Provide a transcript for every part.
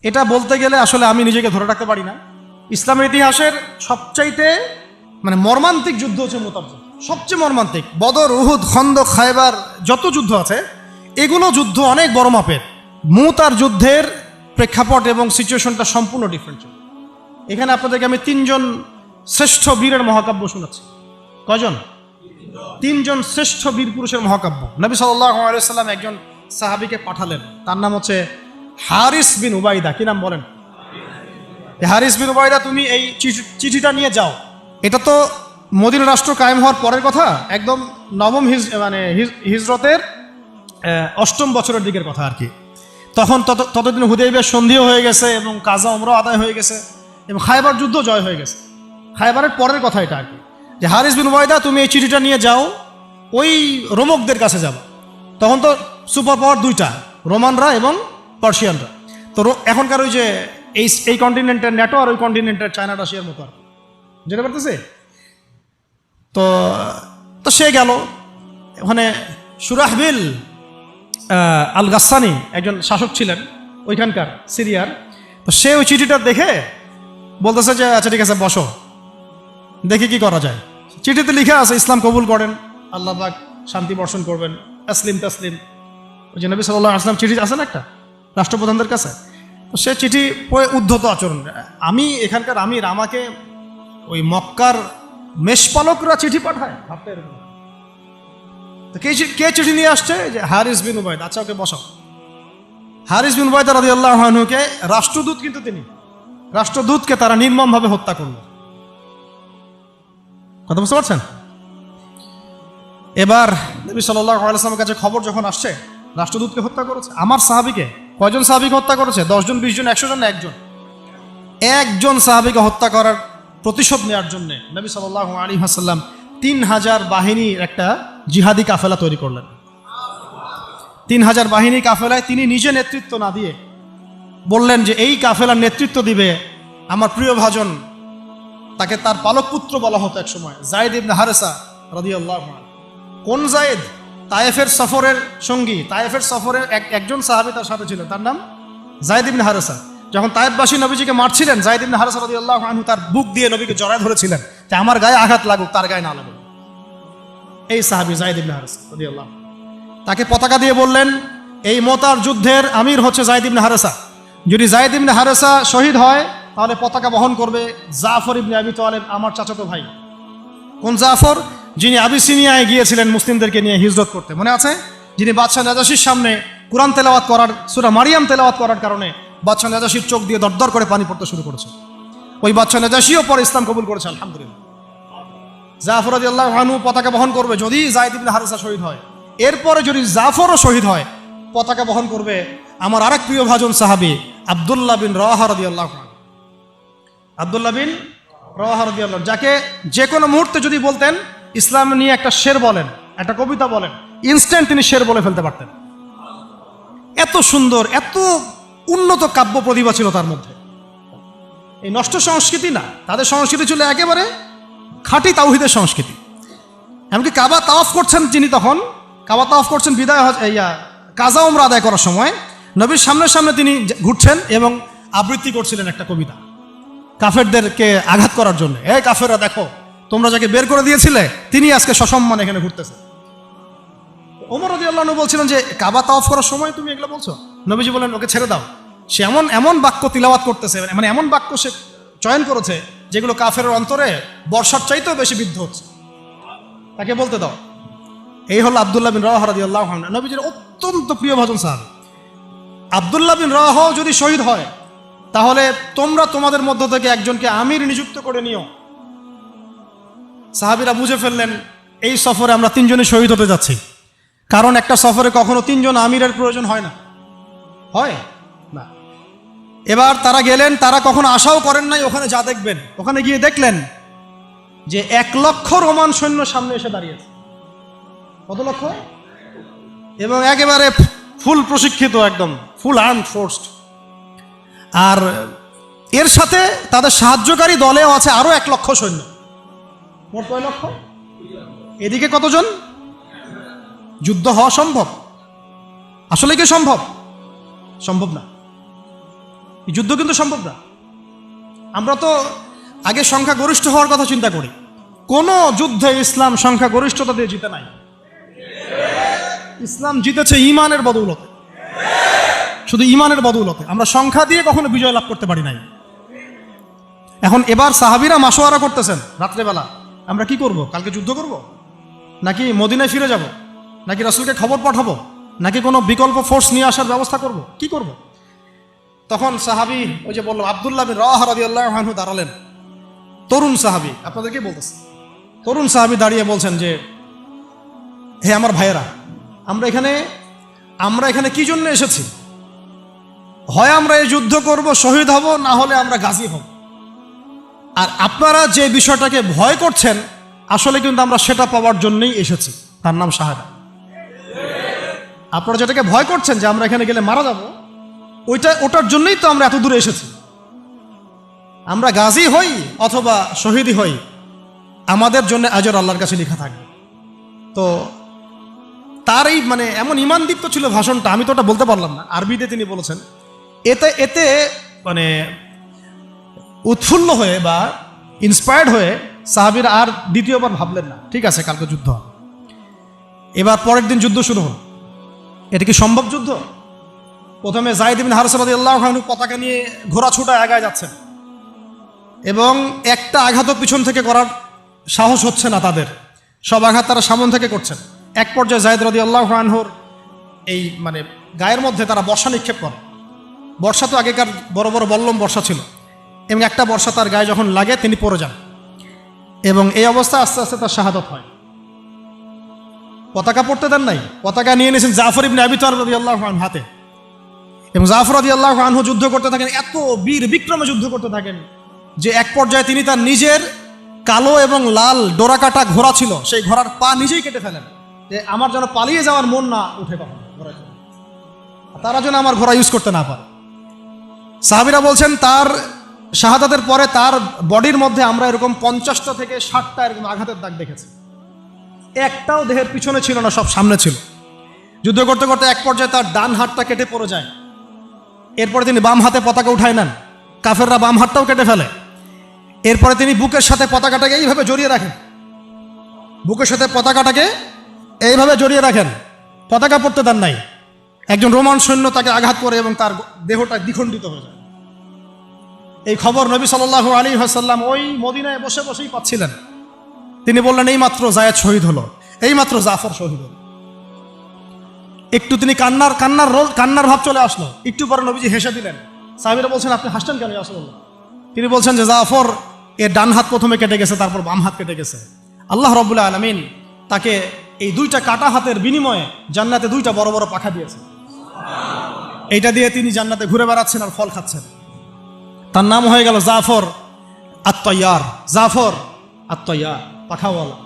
এটা বলতে গেলে আসলে আমি নিজেকে ধরে রাখতে পারি না। ইসলামের ইতিহাসের সবচাইতে মর্মান্তিক যুদ্ধ হচ্ছে মুতার যুদ্ধ, সবচেয়ে মর্মান্তিক। বদর, উহুদ, খন্দক, খায়বার যত যুদ্ধ আছে এগুলো যুদ্ধ অনেক বড় মাপের। মুতার যুদ্ধের প্রেক্ষাপট এবং সিচুয়েশনটা সম্পূর্ণ ডিফারেন্ট। এখানে আপনাদেরকে আমি 3 জন শ্রেষ্ঠ বীরের মহাকাব্য শোনাচ্ছি। কয়জন? 3 জন শ্রেষ্ঠ বীর পুরুষের মহাকাব্য। নবী সাল্লাল্লাহু আলাইহি ওয়াসাল্লাম একজন সাহাবীকে পাঠালেন, তার নাম হচ্ছে হারিস বিন উবাইদা। কি নাম বলেন? হারিস বিন উবাইদা, তুমি এই চিঠিটা নিয়ে যাও। এটা তো মদিনা রাষ্ট্র কায়েম হওয়ার পরের কথা, একদম নবম হিজরতের 8ম বছরের দিকের কথা আর কি। তখন ততদিন হুদাইবিয়ার সন্ধিও হয়ে গেছে এবং কাজা উমরা আদায় হয়ে গেছে এবং খায়বার যুদ্ধ জয় হয়ে গেছে। খায়বারের পরের কথা এটা আর কি, যে হারিস বিন উবাইদা তুমি এই চিঠিটা নিয়ে যাও, ওই রোমকদের কাছে যাবো। তখন তো সুপার পাওয়ার 2টা, রোমানরা এবং পার্সিয়ানরা। তো এখনকার ওই যে এই কন্টিনেন্টের ন্যাটো আর ওই কন্টিনেন্টের চায়না রাশিয়ার মতো আর যেতে পারতেছে। তো তো সে গেল ওখানে। সুরাহবিল আল গাসানি একজন শাসক ছিলেন ওইখানকার সিরিয়ার। তো সে ওই চিঠিটা দেখে বলতেছে যে আচ্ছা ঠিক আছে, বসো, দেখি কি করা যায়। চিঠিতে লিখা আছে ইসলাম কবুল করেন, আল্লাহ পাক শান্তি বর্ষণ করবেন, আসলিম তাসলিম। ওই যে নবী সাল্লাল্লাহু আলাইহি ওয়াসাল্লাম চিঠি আছে না একটা রাষ্ট্রপ্রধানদের কাছে, তো সে চিঠি পড়ে উদ্ধত আচরণ। আমি এখানকার আমির, আমাকে ওই মক্কার মেষপালকরা চিঠি পাঠায়, ভাবতে এরকম। তো কে চিঠি নিয়ে আসছে? যে হারিস বিন উবাইদা। আচ্ছা, ওকে বসাও। হারিস বিন উবাইদা রাদিয়াল্লাহু আনহুকে, রাষ্ট্রদূত কিন্তু তিনি, রাষ্ট্রদূতকে তারা নির্মমভাবে হত্যা করল। কথা বুঝতে পারছেন? এবার নবী সাল্লাল্লাহু আলাইহি ওয়াসাল্লামের কাছে খবর যখন আসছে রাষ্ট্রদূতকে হত্যা করেছে। আমার সাহাবীকে, কয়জন সাহাবীকে হত্যা করেছে? 10 জন, 20 জন, 100 জন না একজন সাহাবীকে হত্যা করার প্রতিশোধ নেওয়ার জন্য নবী সাল্লাল্লাহু আলাইহি ওয়াসাল্লাম 3000 বাহিনীর একটা জিহাদি কাফেলা তৈরি করলেন। 3000 বাহিনী কাফেলায় তিনি নিজে নেতৃত্ব না দিয়ে বললেন যে এই কাফেলার নেতৃত্ব দিবে আমার প্রিয় ভাজন, তাকে তার পালক পুত্র বলা হতো এক সময়, যায়েদ ইবনে হারেসা রাদিয়াল্লাহু আনহু। কোন যায়েদ? তায়েফের সফরের সঙ্গী, তায়েফের সফরে একজন সাহাবী তার সাথে ছিল, তার নাম যায়েদ ইবনে হারেসা। যখন তায়েফবাসী নবীজিকে মারছিলেন, যায়েদ ইবনে হারেসা রাদিয়াল্লাহু আনহু তার বুক দিয়ে নবীকে জড়ায় ধরেছিলেন যে আমার গায়ে আঘাত লাগুক, তার গায়ে না লাগুক। এই সাহাবী যায়েদ ইবনে হারেসা রাদিয়াল্লাহু আনহু, তাকে পতাকা দিয়ে বললেন এই মোতার যুদ্ধের আমির হচ্ছে যায়েদ ইবনে হারেসা। যদি যায়েদ ইবনে হারেসা শহীদ হয় তাহলে পতাকা বহন করবে জাফর ইবনে আবি তালেব, আমার চাচাতো ভাই। কোন জাফর? যিনি আবিসিনিয়ায় গিয়েছিলেন মুসলিমদেরকে নিয়ে হিজরত করতে, মনে আছে? যিনি বাদশাহ নাজাশির সামনে কুরআন তেলাওয়াত করার, সূরা মারিয়াম তেলাওয়াত করার কারণে বাদশাহ নাজাশির চোখ দিয়ে দরদর করে পানি পড়তে শুরু করেছে। ওই বাদশাহ নাজাশিও পরে ইসলাম কবুল করেছে, আলহামদুলিল্লাহ। জাফর রাদিয়াল্লাহু আনহু পতাকা বহন করবে যদি যায়েদ ইবনে হারেসা শহীদ হয়। এরপরে যদি জাফরও শহীদ হয়, পতাকা বহন করবে আমার আরেক প্রিয় ভাজন সাহাবী আব্দুল্লাহ বিন রাওয়াহা রাদিয়াল্লাহু আনহু। আব্দুল্লাহ বিন রাওয়াহা রাদিয়াল্লাহু, যাকে যে কোনো মুহূর্তে যদি বলতেন ইসলাম নিয়ে একটা শের বলেন, একটা কবিতা বলেন, ইনস্ট্যান্ট তিনি শের বলে ফেলতে পারতেন। এত সুন্দর, এত উন্নত কাব্য প্রতিভা ছিল তার মধ্যে। এই নষ্ট সংস্কৃতি না, তাদের সংস্কৃতি ছিল একেবারে খাঁটি তাওহীদের সংস্কৃতি। এমনকি কাবা তাওয়াফ করছেন যিনি, তখন কাবা তাওয়াফ করছেন বিদায় কাজা উমরা আদায় করার সময় নবীর সামনে সামনে তিনি ঘুরছেন এবং আবৃত্তি করছিলেন একটা কবিতা কাফেরদেরকে আঘাত করার জন্য। এই কাফেররা দেখো, তোমরা যাকে বের করে দিয়েছিলে তিনি আজকে সসম্মানে এখানে ঘুরতেছে। ওমর রাদিয়াল্লাহু আনহু বলছিলেন যে কাবা তাওয়াফ করার সময় তুমি এগুলো বলছো? নবীজি বলেন ওকে ছেড়ে দাও, সে এমন বাক্য তিলাওয়াত করতেছে, এমন বাক্য সে চয়ন করেছে যেগুলো কাফেরের অন্তরে বর্ষার চাইতেও বেশি বিদ্ধ হচ্ছে, তাকে বলতে দাও। এই হলো আব্দুল্লাহ বিন রাওয়াহা রাদিয়াল্লাহু আনহু, নবীজির অত্যন্ত প্রিয় ভাজন সাহাবী। আব্দুল্লাহ বিন রাওয়াহা যদি শহীদ হয় তাহলে তোমরা তোমাদের মধ্য থেকে একজনকে আমির নিযুক্ত করে নিও। সাহাবীরা বুঝে ফেললেন এই সফরে আমরা 3 জনই শহীদ হতে যাচ্ছি, কারণ একটা সফরে কখনো 3 জন আমিরের প্রয়োজন হয় না, হয় না। এবার তারা গেলেন, তারা কখনো আশাও করেন নাই ওখানে যা দেখবেন। ওখানে গিয়ে দেখলেন যে 1 লক্ষ রোমান সৈন্য সামনে এসে দাঁড়িয়েছে। কত লক্ষ? এবং একেবারে ফুল প্রশিক্ষিত, একদম ফুল আর্মড ফোর্সড। আর এর সাথে তাদের সাহায্যকারী দলেও আছে আরো 1 লক্ষ সৈন্য। মোট কয় লক্ষ? এদিকে কতজন? যুদ্ধ হওয়া সম্ভব? আসলে কি সম্ভব? সম্ভব না। এই যুদ্ধ কিন্তু সম্ভব না। আমরা তো আগে সংখ্যাগরিষ্ঠ হওয়ার কথা চিন্তা করি। কোনো যুদ্ধে ইসলাম সংখ্যাগরিষ্ঠতা দিয়ে জিতে নাই। ইসলাম জিতেছে ইমানের বদৌলতে, শুধু ইমানের বদৌলতে। আমরা সংখ্যা দিয়ে কখনো বিজয় লাভ করতে পারি নাই। এখন এবার সাহাবীরা মাশওয়ারা করতেছেন রাত্রেবেলা, আমরা কি করব? কালকে যুদ্ধ করব, নাকি মদিনায় ফিরে যাব, নাকি রাসূলকে খবর পাঠাবো, নাকি কোনো বিকল্প ফোর্স নিয়ে আসার ব্যবস্থা করব, কি করব? তখন সাহাবী, ওই যে বললাম আব্দুল্লাহ বিন রাওয়াহা রাদিয়াল্লাহু আনহু দাঁড়ালেন। তরুণ সাহাবী, আপনাদেরকে বলতেছে, তরুণ সাহাবী দাঁড়িয়ে বলছেন যে, হে আমার ভাইয়েরা, আমরা এখানে কি জন্য এসেছি? হয় আমরা এই যুদ্ধ করব, শহীদ হব, না হলে আমরা গাজী হব। আর আপনারা যে বিষয়টাকে ভয় করছেন, আসলে কিন্তু আমরা সেটা পাওয়ার জন্যই এসেছি, তার নাম শাহাদাত। আপনারা যেটাকে ভয় করছেন যে আমরা এখানে গেলে মারা যাব, ওটার জন্যই তো আমরা এত দূরে এসেছি। আমরা গাজী হই অথবা শহীদই হই, আমাদের জন্য আজর আল্লাহর কাছে লেখা থাকবে। তো তার এই মানে এমন ঈমানদীপ্ত ছিল ভাষণটা, আমি তো ওটা বলতে পারলাম না, আরবিতে তিনি বলেছেন। এতে মানে উৎফুল্ল হয়ে বা ইন্সপায়ার্ড হয়ে সাহাবীরা আর দ্বিতীয়বার ভাবলেন না, ঠিক আছে কালকে যুদ্ধ হবে। এবার পরের দিন যুদ্ধ শুরু হল। এটা কি সম্ভব যুদ্ধ? প্রথমে যায়েদ ইবনে হারেসা রাদিয়াল্লাহু আনহু পতাকা নিয়ে ঘোড়া ছুটা আগায় যাচ্ছেন, এবং একটা আঘাতও পিছন থেকে করার সাহস হচ্ছে না তাদের, সব আঘাত তারা সামন থেকে করছেন। এক পর্যায়ে যায়েদ রাদিয়াল্লাহু আনহুর এই মানে গায়ের মধ্যে তারা বর্ষা নিক্ষেপ করে। বর্ষা তো আগেকার বড় বড় বল্লম বর্ষা ছিল, এবং একটা বর্ষা তার গায়ে যখন লাগে তিনি পড়ে যান, এবং এই অবস্থায় আস্তে আস্তে তার শাহাদাত হয়। পতাকা পড়তে দেন নাই, পতাকা নিয়ে নিয়েছেন জাফর ইবনে আবি তালিব রাদিয়াল্লাহু আনহু হাতে, এবং জাফর রাদিয়াল্লাহু আনহু যুদ্ধ করতে থাকেন, এত বীর বিক্রমে যুদ্ধ করতে থাকেন যে এক পর্যায়ে তিনি তার নিজের কালো এবং লাল ডোরাকাটা ঘোড়া ছিল, সেই ঘোড়ার পা নিজেই কেটে ফেলেন, যে আমার যেন পালিয়ে যাওয়ার মন না উঠে কখনো ঘোড়া, তারা যেন আমার ঘোড়া ইউজ করতে না পারে। সাহাবীরা বলছেন তার শাহাদাতের পরে তার বডির মধ্যে আমরা এরকম 50টা থেকে 60টা এরকম আঘাতের দাগ দেখেছি। একটাও দেহের পিছনে ছিল না, সব সামনে ছিল। যুদ্ধ করতে করতে এক পর্যায়ে তার ডান হাতটা কেটে পড়ে যায়। এরপরে তিনি বাম হাতে পতাকা উঠায় নেন, কাফেররা বাম হাতটাও কেটে ফেলে। এরপরে তিনি বুকের সাথে পতাকাটাকে এইভাবে জড়িয়ে রাখেন, বুকের সাথে পতাকাটাকে এইভাবে জড়িয়ে রাখেন, পতাকা পড়তে দেন নাই। একজন রোমান সৈন্য তাকে আঘাত করে এবং তার দেহটা দ্বিখণ্ডিত হয়ে যায়। এই খবর নবী সাল্লাল্লাহু আলাইহি ওয়াসাল্লাম ওই মদিনায় বসে বসেই পাচ্ছিলেন। তিনি বললেন, এইমাত্র যায়েদ শহীদ হলো, এইমাত্র জাফর শহীদ হলো। একটু তিনি কান্নার ভাব চলে আসলো। একটু পরে নবীজি হেসে দিলেন। সাহাবীরা বলছেন, আপনি হাসছেন কেন ইয়া রাসূলুল্লাহ? তিনি বলছেন যে জাফর এর ডান হাত প্রথমে কেটে গেছে, তারপর বাম হাত কেটে গেছে। আল্লাহ রাব্বুল আলামিন তাকে এই দুইটা কাটা হাতের বিনিময়ে জান্নাতে দুইটা বড় বড় পাখা দিয়েছে। এইটা দিয়ে তিনি জান্নাতে ঘুরে বেড়াচ্ছেন আর ফল খাচ্ছেন। তার নাম হয়ে গেল জাফর আত-তাইয়ার, জাফর আত-তাইয়ার, পাখাওয়ালা।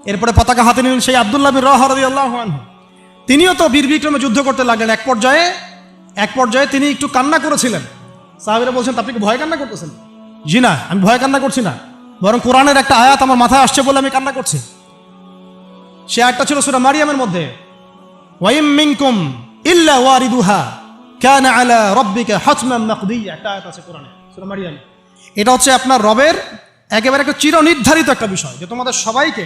এরপরে পতাকা হাতে নিলেন সেই আব্দুল্লাহ বিন রাওয়াহা রাদিয়াল্লাহু আনহু। তিনিও তো বীর বিক্রমে যুদ্ধ করতে লাগলেন। এক পর্যায়ে তিনি একটু কান্না করেছিলেন। সাহাবীরা বলছেন, আপনি কি ভয় কান্না করতেছেন? জি না, আমি ভয় কান্না করছি না, বরং কোরআনের একটা আয়াত আমার মাথায় আসছে বলে আমি কান্না করছি। সে আয়াতটা ছিল সূরা মারিয়ামের মধ্যে, ওয়াইম মিনকুম ইল্লা ওয়ারিদুহা কানা আলা রাব্বিকা হাতমান মাকদিয়া, একটা আয়াত আছে কোরআনে সূরা মারিয়াম। এটা হচ্ছে আপনার রবের একেবারে একটা চিরনির্ধারিত একটা বিষয়, যে তোমাদের সবাইকে,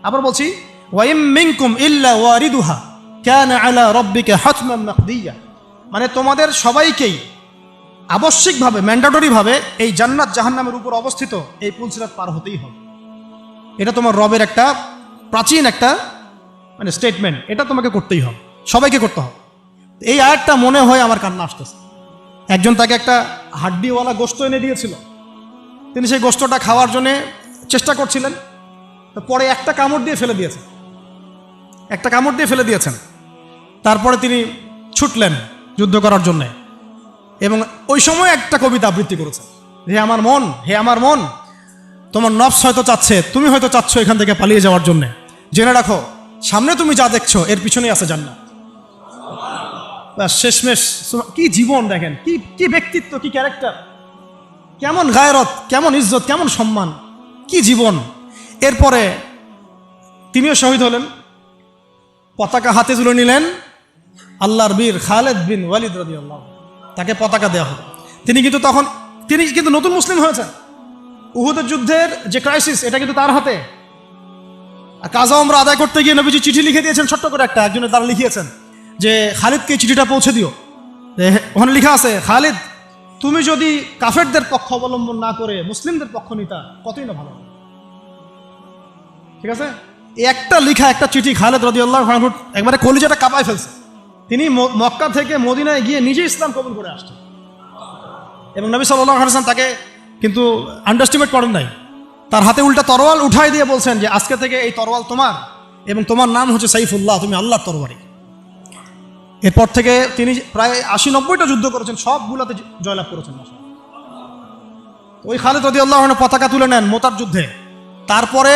আবার বলছি, ওয়াইম মিনকুম ইল্লা ওয়ারিদুহা কানা আলা রাব্বিকা হাতমান মাকদিয়া, মানে তোমাদের সবাইকেই আবশ্যিকভাবে, ম্যান্ডেটরিভাবে এই জান্নাত জাহান্নামের উপর অবস্থিত এই পুলসিরাত পার হতেই হবে। এটা তোমার রবের একটা প্রাচীন একটা মানে স্টেটমেন্ট, এটা তোমাকে করতেই হবে, সবাইকে করতে হবে। এই আয়াতটা মনে হয় আমার কান্না আসতেছে। একজন তাকে একটা হাড্ডিওয়ালা গোশত এনে দিয়েছিল, তিনি সেই গোশতটা খাওয়ার জন্য চেষ্টা করছিলেন, তো পরে একটা কামড় দিয়ে ফেলে দিয়েছেন। তারপরে তিনি ছুটলেন যুদ্ধ করার জন্যে, এবং ওই সময় একটা কবিতা আবৃত্তি করেছেন, হে আমার মন, তোমার নফস হয়তো চাচ্ছে, তুমি হয়তো চাচ্ছ এখান থেকে পালিয়ে যাওয়ার জন্যে, জেনে রাখো সামনে তুমি যা দেখছো এর পিছনেই আছে জান্নাত। শেষমেশ কি জীবন দেখেন, কি ব্যক্তিত্ব, কি ক্যারেক্টার, কেমন গায়রত, কেমন ইজ্জত, কেমন সম্মান, কি জীবন। এরপরে তিনিও শহীদ হলেন, পতাকা হাতে তুলে নিলেন আল্লাহর বীর খালেদ বিন ওয়ালিদ রাদিয়াল্লাহু, তাকে পতাকা দেওয়া হলো। তিনি কিন্তু নতুন মুসলিম হয়েছেন। উহুদের যুদ্ধের যে ক্রাইসিস, এটা কিন্তু তার হাতে। কাজা ওমরা আদায় করতে গিয়ে নবীজি চিঠি লিখে দিয়েছেন, ছোট্ট করে একজনের দ্বারা লিখিয়েছেন যে খালিদকে চিঠিটা পৌঁছে দিও। ওখানে লেখা আছে, খালিদ তুমি যদি কাফেরদের পক্ষ অবলম্বন না করে মুসলিমদের পক্ষ নিতা কতই না ভালো। ঠিক আছে, এই একটা লেখা, একটা চিঠি খালিদ রাদিয়াল্লাহু আনহু একবারে কলিজাটা কাঁপায় ফেলছে। তিনি মক্কা থেকে মদিনায় গিয়ে নিজে ইসলাম কবুল করে আসছেন, এবং নবী সাল্লাল্লাহু আলাইহি ওয়াসাল্লাম তাকে কিন্তু আন্ডারস্টিমেট করেন নাই। তার হাতে উল্টা তরোয়াল উঠাই দিয়ে বলছেন যে আজকে থেকে এই তরোয়াল তোমার, এবং তোমার নাম হচ্ছে সাইফুল্লাহ, তুমি আল্লাহর তরবারি। এরপর থেকে তিনি প্রায় 80-90টা যুদ্ধ করেছেন, সবগুলোতে জয়লাভ করেছেন। ওই খালিদ রাদিয়াল্লাহু আনহু পতাকা তুলে নেন মোতার যুদ্ধে। তারপরে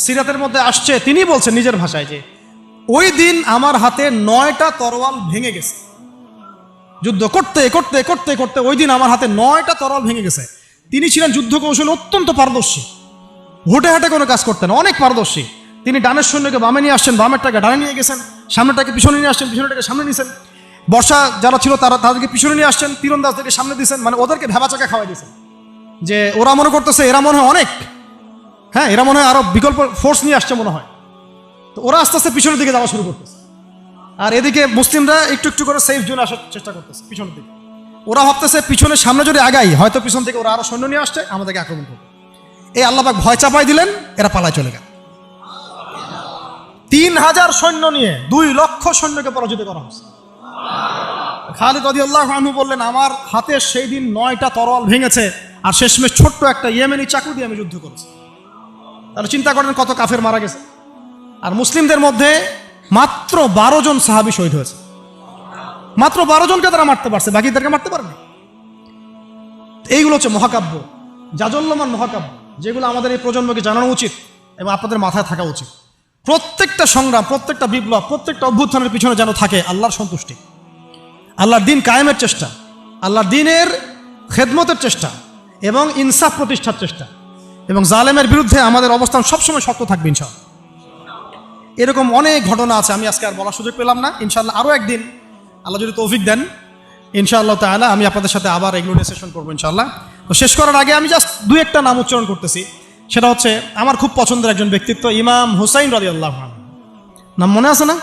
সিরাতের মধ্যে আসছে, তিনি বলছেন নিজের ভাষায় যে ওই দিন আমার হাতে 9টা তরোয়াল ভেঙে গেছে। যুদ্ধ করতে করতে করতে করতে ওই দিন আমার হাতে 9টা তরোয়াল ভেঙে গেছে। তিনি ছিলেন যুদ্ধ কৌশলে অত্যন্ত পারদর্শী, হুটে হাটে কোনো কাজ করতেন, অনেক পারদর্শী। তিনি ডানের সৈন্যকে বামে নিয়ে আসছেন, বামেরটাকে ডানে নিয়ে গেছেন, সামনেটাকে পিছনে নিয়ে আসছেন, পিছনেটাকে সামনে নিয়েছেন। বর্ষা যারা ছিল তাদেরকে পিছনে নিয়ে আসছেন, তীরন্দাজদেরকে সামনে দিয়েছেন, মানে ওদেরকে ভেবাচাকা খাওয়াই দিয়েছেন যে ওরা মনে করতেছে এরা মনে হয় অনেক, হ্যাঁ এরা মনে হয় আরো বিকল্প ফোর্স নিয়ে আসছে মনে হয়। তো ওরা আস্তে আস্তে পিছনের দিকে যাওয়া শুরু করতেছে, আর এদিকে মুসলিমরা একটু একটু করে সেফ জোনে আসার চেষ্টা করতেছে পিছনের দিকে। ওরা ভাবতেছে পিছনের সামনে যদি আগাই, হয়তো পিছন থেকে ওরা আরো সৈন্য নিয়ে আসছে, আমাদেরকে আক্রমণ করবে। এই আল্লাহ পাক ভয় চাপাই দিলেন, এরা পালায় চলে গেল। 3000 সৈন্য নিয়ে 2 লক্ষ সৈন্যকে পরাজিত করা হয়েছে। খালিদ রাদিয়াল্লাহু আনহু বললেন আমার হাতে সেই দিন 9টা তরোয়াল ভেঙেছে, আর শেষমেশ ছোট্ট একটা ইয়েমেনি চাকু দিয়ে আমি যুদ্ধ করেছি। তাহলে চিন্তা করেন কত কাফের মারা গেছে। আর মুসলিমদের মধ্যে মাত্র 12 জন সাহাবী শহীদ হয়েছে। মাত্র 12 জনকে তারা মারতে পারছে, বাকিদেরকে মারতে পারেনি। এইগুলো হচ্ছে মহাকাব্য, জাজল্যমান মহাকাব্য, যেগুলো আমাদের এই প্রজন্মকে জানানো উচিত এবং আপনাদের মাথায় থাকা উচিত। প্রত্যেকটা সংগ্রাম, প্রত্যেকটা বিপ্লব, প্রত্যেকটা অভ্যুত্থানের পিছনে যেন থাকে আল্লাহর সন্তুষ্টি, আল্লাহর দিন কায়েমের চেষ্টা, আল্লাহর দিনের খেদমতের চেষ্টা এবং ইনসাফ প্রতিষ্ঠার চেষ্টা, এবং জালেমের বিরুদ্ধে আমাদের অবস্থান সবসময় শক্ত থাকবে ইনশাআল্লাহ। এরকম অনেক ঘটনা আছে, আমি আজকে আর বলার সুযোগ পেলাম না। ইনশাআল্লাহ আরও একদিন আল্লাহ যদি তৌফিক দেন, ইনশাআল্লাহ তাআলা আমি আপনাদের সাথে আবার এগুলো নিয়ে সেশন করবো ইনশাআল্লাহ। তো শেষ করার আগে আমি জাস্ট 2-1টা নাম উচ্চারণ করতেছি। সেটা হচ্ছে আমার খুব পছন্দের একজন ব্যক্তিত্ব, ইমাম হুসাইন রাদিয়াল্লাহু আনহু। নাম মনে আছে না?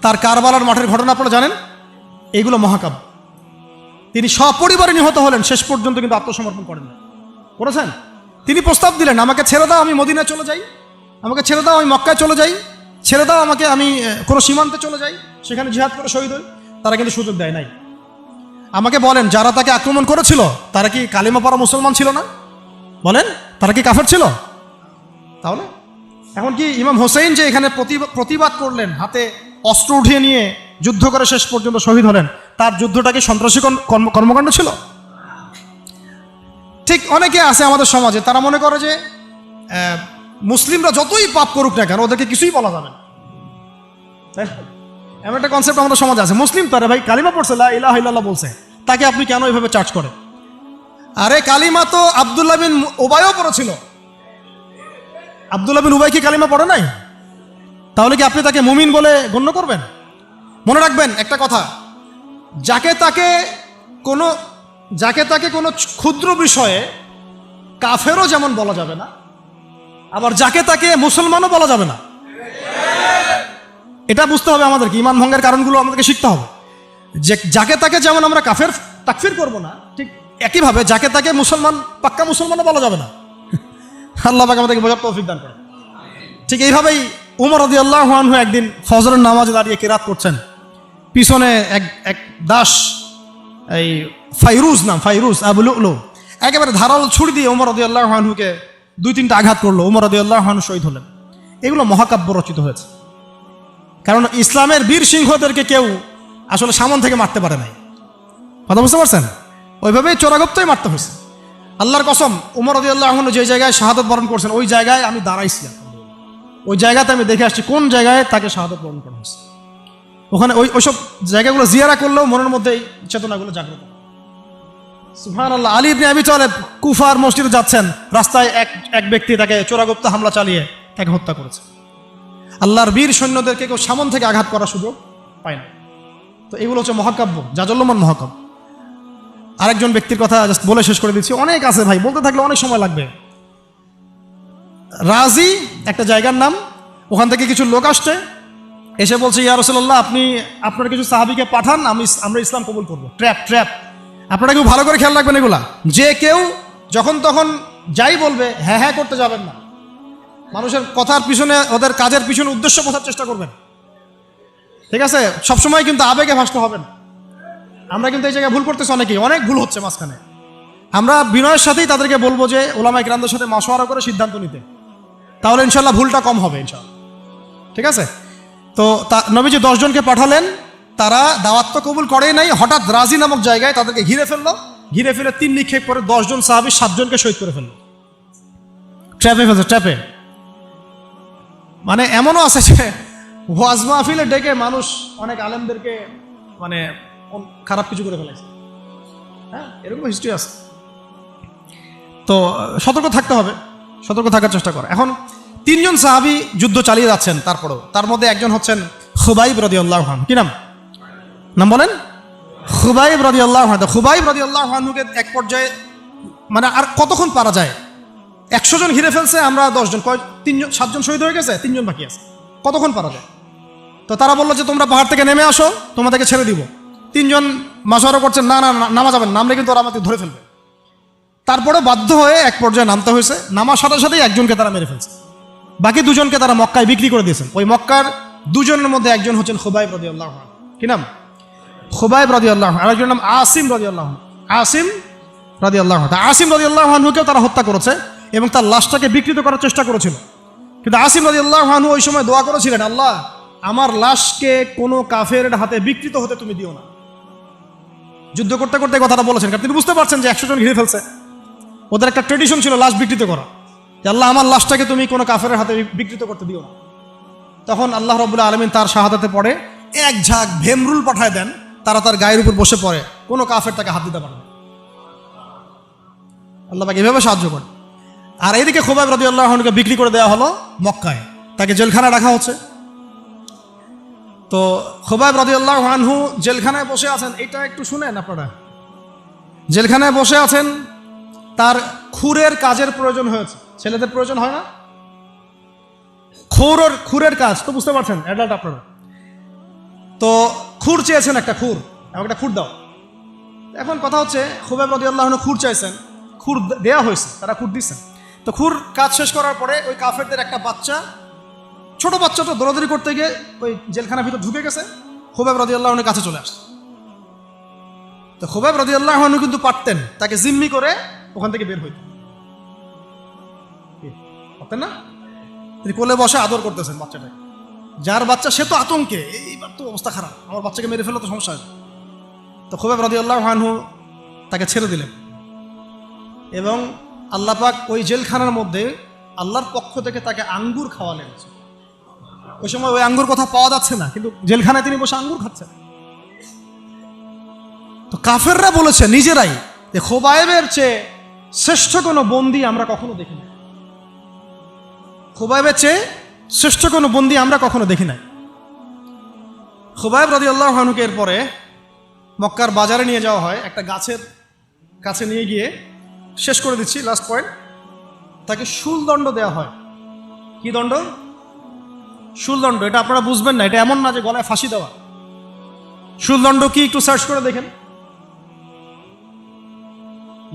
তার কারবালার মাঠের ঘটনা আপনারা জানেন। এইগুলো মহাকাব্য। তিনি সপরিবারে নিহত হলেন, শেষ পর্যন্ত কিন্তু আত্মসমর্পণ করেন না, করেছেন। তিনি প্রস্তাব দিলেন আমাকে ছেড়ে দাও, আমি মদিনায় চলে যাই, আমাকে ছেড়ে দাও, আমি মক্কায় চলে যাই, ছেড়ে দাও আমাকে, আমি কোনো সীমান্তে চলে যাই, সেখানে জিহাদ করে শহীদ হই। তারা কিন্তু সুযোগ দেয় নাই। আমাকে বলেন, যারা তাকে আক্রমণ করেছিল তারা কি কালিমা পড়া মুসলমান ছিল না? বলেন, তারা কি কাফের ছিল? তাহলে এখন কি ইমাম হোসেন যে এখানে প্রতিবাদ করলেন, হাতে অস্ত্র উঠিয়ে নিয়ে যুদ্ধ করে শেষ পর্যন্ত শহীদ হলেন, তার যুদ্ধটা কি সন্ত্রাসী কর্মকাণ্ড ছিল? ঠিক অনেকে আছে আমাদের সমাজে, তারা মনে করে যে মুসলিমরা যতই পাপ করুক না কেন ওদেরকে কিছুই বলা যাবে না। এমন একটা কনসেপ্ট আমাদের সমাজে আছে, মুসলিম তো, আরে ভাই কালিমা পড়ছে, লা ইলাহা ইল্লাল্লাহ বলছে, তাকে আপনি কেন এইভাবে চার্জ করেন? আরে কালিমা তো আব্দুল্লাহ বিন উবাইও পড়েছিল। আব্দুল্লাহ বিন উবাই কি কালিমা পড়ে নাই? তাহলে কি আপনি তাকে মুমিন বলে গণ্য করবেন? মনে রাখবেন একটা কথা, যাকে তাকে কোনো ক্ষুদ্র বিষয়ে কাফেরও যেমন বলা যাবে না, আবার যাকে তাকে মুসলমানও বলা যাবে না। এটা বুঝতে হবে আমাদেরকে, ঈমান ভঙ্গের কারণগুলো আমাদেরকে শিখতে হবে। যে যাকে তাকে যেমন আমরা কাফের তাকফির করব না, ঠিক একইভাবে যাকে তাকে মুসলমান, পাক্কা মুসলমানও বলা যাবে না। আল্লাহ পাক আমাদেরকে বোঝার তৌফিক দান করেন। ঠিক এইভাবেই উমর রাদিয়াল্লাহু আনহু একদিন ফজরের নামাজে দাঁড়িয়ে কিরাত করছেন, পিছনে এক দাস, এই ফাইরুজ আবু লুলু, একেবারে ধারালো ছুরি দিয়ে উমর রাদিয়াল্লাহু আনহুকে 2-3টা আঘাত করলো। উমর রাদিয়াল্লাহু আনহু শহীদ হলেন। এগুলো মহাকাব্য রচিত হয়েছে, কারণ ইসলামের বীর সিংহদেরকে কেউ আসলে সামন থেকে মারতে পারে নাই। কথা বুঝতে পারছেন? ওইভাবেই চোরাগপ্তই মারতে হয়েছে। আল্লাহর কসম, উমর রাদিয়াল্লাহু আনহু যে জায়গায় শাহাদত বরণ করছেন ওই জায়গায় আমি দাঁড়াইছি, ওই জায়গাতে আমি দেখে আসছি কোন জায়গায় তাকে শাহাদত বরণ করা হয়েছে। ওখানে ওইসব জায়গাগুলো জিয়ারা করলেও মনের মধ্যে এই চেতনাগুলো জাগ্রত। সুবহানাল্লাহ। আলী ইবনে আবি তালেব কুফার মসজিদে যাচ্ছেন, রাস্তায় এক ব্যক্তি তাকে চোরাগপ্ত হামলা চালিয়ে তাকে হত্যা করেছে। আল্লাহর বীর সৈন্যদেরকে কেউ সামন থেকে আঘাত করার সুযোগ পায় না। তো এগুলো হচ্ছে মহাকাব্য, জাজল্যমান মহাকাব্য। আরেকজন ব্যক্তির কথা জাস্ট বলে শেষ করে দিচ্ছি, অনেক আছে ভাই, বলতে থাকলে অনেক সময় লাগবে। রাজি একটা জায়গার নাম, ওখান থেকে কিছু লোক আসছে, এসে বলছে ইয়া রাসূলুল্লাহ আপনি আপনার কিছু সাহাবীকে পাঠান, আমরা ইসলাম কবুল করবো। ট্র্যাপ। আপনারা কেউ ভালো করে খেয়াল রাখবেন এগুলা, যে কেউ যখন তখন যাই বলবে হ্যাঁ হ্যাঁ করতে যাবেন না। মানুষের কথার পিছনে, ওদের কাজের পিছনে উদ্দেশ্য বোঝার চেষ্টা করবেন, ঠিক আছে? সবসময় কিন্তু আবেগে ভাসতে হবে না। আমরা কিন্তু এই জায়গায় ভুল করতেছি, অনেক ভুল হচ্ছে মাঝখানে। আমরা বিনয়ের সাথেই তাদেরকে বলবো যে ওলামায়ে কিরামদের সাথে মাশওয়ারা করে সিদ্ধান্ত নিতে, তাহলে ইনশাল্লাহ ভুলটা কম হবে ইনশাল্লাহ, ঠিক আছে? তো নবীজি 10 জনকে পাঠালেন, তারা দাওয়াত তো কবুল করেই নাই, হঠাৎ রাজি নামক জায়গায় তাদেরকে ঘিরে ফেলে 3 নিক্ষেপ করে 10 জন সাহাবী 7 জনকে শহীদ করে ফেললো। ট্র্যাপে। মানে এমনও আছে যে ওয়াজ মাহফিলে ডেকে মানুষ অনেক আলেমদেরকে মানে খারাপ কিছু করে ফেলেছে, হ্যাঁ, এরকম হিস্ট্রি আছে। তো সতর্ক থাকতে হবে, সতর্ক থাকার চেষ্টা করে। এখন 3 জন সাহাবী যুদ্ধ চালিয়ে যাচ্ছেন, তারপরেও তার মধ্যে একজন হচ্ছেন খুবাইব রাদিয়াল্লাহু আনহু। কি নাম বলেন? খুবাইব রাদিয়াল্লাহু আনহু। খুবাইব রাদিয়াল্লাহু আনহুকে এক পর্যায়ে মানে আর কতক্ষণ পারা যায়, 100 জন ঘিরে ফেলছে, আমরা 10 জন, 7 জন শহীদ হয়ে গেছে, 3 জন বাকি আছে, কতক্ষণ পারা যায়? তো তারা বললো যে তোমরা পাহাড় থেকে নেমে আসো, তোমাদেরকে ছেড়ে দিব। 3 জন মাশওয়ারা করছেন, না নামা যাবেন, নামলে কিন্তু ওরা আমাকে ধরে ফেলবে। তারপরে বাধ্য হয়ে এক পর্যায়ে নামতে হয়েছে, নামার সাথে সাথেই একজনকে তারা মেরে ফেলছে, বাকি 2 জনকে তারা মক্কায় বিক্রি করে দিয়েছেন। ওই মক্কার 2 জনের মধ্যে একজন হচ্ছেন খুবাইব রাদিয়াল্লাহু আনহু। কি নাম? খুবাইব রাদিয়াল্লাহু আনহু। আরেকজনের নাম আসিম রাদিয়াল্লাহু আনহু। আসিম রাদিয়াল্লাহু আনহুকেও তারা হত্যা করেছে এবং তার লাশটাকে বিকৃত করার চেষ্টা করেছিল। কিন্তু আসিম রাদিয়াল্লাহু আনহু ওই সময় দোয়া করেছিলেন, আল্লাহ আমার লাশকে কোনো কাফেরের হাতে বিকৃত হতে তুমি দিও না। যুদ্ধ করতে করতে কথাটা বলেছেন, কারণ তিনি বুঝতে পারছেন যে 100 জন ঘিরে ফেলছে, ওদের একটা ট্রেডিশন ছিল লাশ বিকৃত করা, যে আল্লাহ আমার লাশটাকে তুমি কোনো কাফেরের হাতে বিকৃত করতে দিও না। তখন আল্লাহ রাব্বুল আলামিন তার শাহাদাতে পড়ে এক ঝাঁক ভেমরুল পাঠায় দেন, তারা তার গায়ের উপর বসে পড়ে, কোনো কাফের তাকে হাত দিতে পারে না। আল্লাহ পাক এভাবে সাহায্য করে। আর এইদিকে খুবাইব রাদিয়াল্লাহু আনহুকে বিক্রি করে দেওয়া হলো মক্কায়, তাকে জেলখানায় রাখা হচ্ছে। তো খুবাইব রাদিয়াল্লাহু আনহু জেলখানায় বসে আছেন, এটা একটু শুনেন আপনারা। জেলখানায় বসে আছেন, তার খুরের কাজের প্রয়োজন হয়েছে। ছেলেদের প্রয়োজন হয় না? খুরের কাজ তো বুঝতে পারছেন, অ্যাডাল্ট আপনারা। তো খুর চেয়েছেন, একটা খুর, আমাকে একটা খুর দাও। এখন কথা হচ্ছে খুবাইব রাদিয়াল্লাহু আনহু খুর চাইছেন, খুর দেয়া হয়েছে, তারা খুর দিচ্ছেন। তো খুর কাজ শেষ করার পরে ওই কাফেরদের একটা বাচ্চা, ছোট বাচ্চাটা দৌড়াদৌড়ি করতে গিয়ে ওই জেলখানার ভিতর ঢুকে গেছে, খুবাইব রাদিয়াল্লাহু আনহুর কাছে চলে আসছে। তো খুবাইব রাদিয়াল্লাহু আনহু কিন্তু পারতেন তাকে জিম্মি করে ওখান থেকে বের হইতে, পারতেন না? তিনি কোলে বসে আদর করতেছেন বাচ্চাটাকে, যার বাচ্চা সে তো আতঙ্কে, এইবার তো অবস্থা খারাপ, আমার বাচ্চাকে মেরে ফেললে তো সমস্যা আছে। তো খুবাইব রাদিয়াল্লাহু আনহু তাকে ছেড়ে দিলেন এবং আল্লাহ পাক ওই জেলখানার মধ্যে আল্লাহর পক্ষ থেকে তাকে আঙ্গুর খাওয়ালেন। ওই সময় ওই আঙ্গুর কথা পাওয়া যাচ্ছে না, কিন্তু জেলখানায় তিনি বসে আঙ্গুর খাচ্ছেন। তো কাফেররা বলেছে নিজেরাই যে খুবাইবের চেয়ে শ্রেষ্ঠ কোনো বন্দী আমরা কখনো দেখি না, খুবাইবের চেয়ে শ্রেষ্ঠ কোনো বন্দী আমরা কখনো দেখি নাই। খুবাইব রাদিয়াল্লাহু আনহুকে এরপরে মক্কার বাজারে নিয়ে যাওয়া হয়, একটা গাছের কাছে নিয়ে গিয়ে, শেষ করে দিচ্ছি লাস্ট পয়েন্ট, তাকে শুলদণ্ড দেওয়া হয়। কি দণ্ড? শুলদণ্ড। এটা আপনারা বুঝবেন না, এটা এমন না যে গলায় ফাঁসি দেওয়া। শুলদণ্ড কি একটু সার্চ করে দেখেন।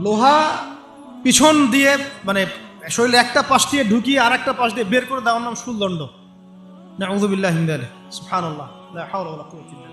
লোহা পিছন দিয়ে মানে শরীরে একটা পাশ দিয়ে ঢুকিয়ে আর একটা পাশ দিয়ে বের করে দেওয়ার নাম শুলদণ্ড। নাউযুবিল্লাহি মিন যালিক। সুবহানাল্লাহ, লা হাওলা ওয়ালা কুওয়াতা ইল্লা বিল্লাহ।